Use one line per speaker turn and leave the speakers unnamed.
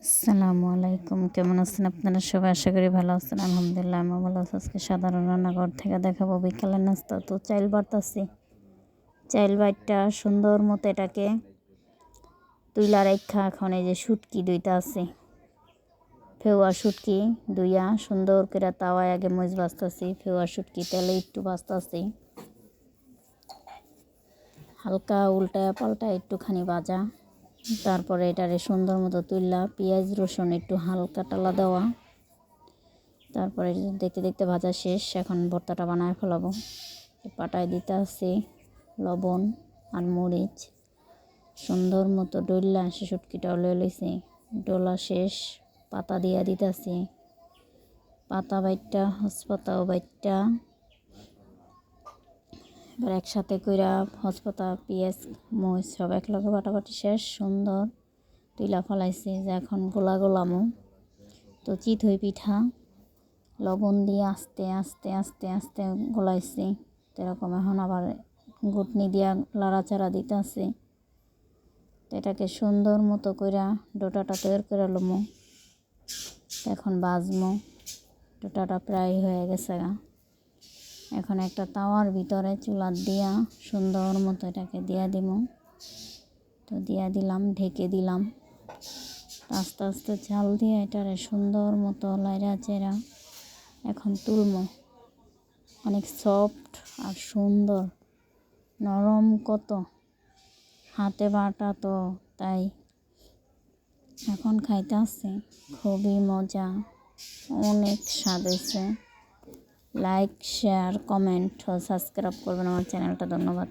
আসসালামু আলাইকুম, কেমন আছেন আপনারা সবাই? আশা করি ভালো আছেন। আলহামদুলিল্লাহ আমি ভালো আছি। আজকে সাধারণ রান্নাঘর থেকে দেখাবো বিকালের নাস্তা। তো চাইল বাটতাছি, চাইল বাইটটা সুন্দর মতো এটাকে তুইলা রেখা এখন এই যে শুটকি দুইটা আছে, ফেওয়া শুটকি দুইয়া সুন্দর করে তাওয়ায় আগে মরিচ ভাজতেছি। ফেওয়া শুটকি তেলে একটু ভাজতেছি, হালকা উল্টায় পাল্টায় একটুখানি ভাজা। তারপরে এটারে সুন্দর মতো তুললা পেঁয়াজ রসুন একটু হালকা টালা দেওয়া। তারপরে দেখতে দেখতে ভাজা শেষ। এখন ভর্তাটা বানায় ফেলাবো। পাটায় দিতে আসি লবণ আর মরিচ, সুন্দর মতো ডইলা শুটকিটাও লয়ে লইছি। ডোলা শেষ, পাতা দিয়া দিতেছি, পাতা বাইটটা হসপাতাও বাইটটা এবার একসাথে কইরা হসপাতা পেঁয়াজ মরিচ সব একলগে বাটাবাটি শেষ। সুন্দর তুইলা ফলাইছি যে এখন গোলা গোলামো। তো চিতই পিঠা লবণ দিয়ে আস্তে আস্তে আস্তে আস্তে গোলাইছি। এরকম এখন আবার ঘুটনি দিয়া লাড়াচাড়া দিতে আছে। তো এটাকে সুন্দর মতো কইরা ডোটাটা তৈরি করে লমো। এখন বাজমো। ডোটাটা প্রায় হয়ে গেছে। এখন একটা তাওয়ার ভিতরে চুলা দিয়া সুন্দর মতো এটাকে দিয়া দিব। তো দিয়া দিলাম, ঢেকে দিলাম। আস্তে আস্তে চাল দিয়ে এটারে সুন্দর মতো লাইরা চেরা এখন তুলমো। অনেক সফট আর সুন্দর নরম, কত হাতে বাটা, তো তাই এখন খাইতে আসছে। খুবই মজা, অনেক স্বাদ হয়েছে। লাইক, শেয়ার, কমেন্ট ও সাবস্ক্রাইব করবেন আমার চ্যানেলটা। ধন্যবাদ।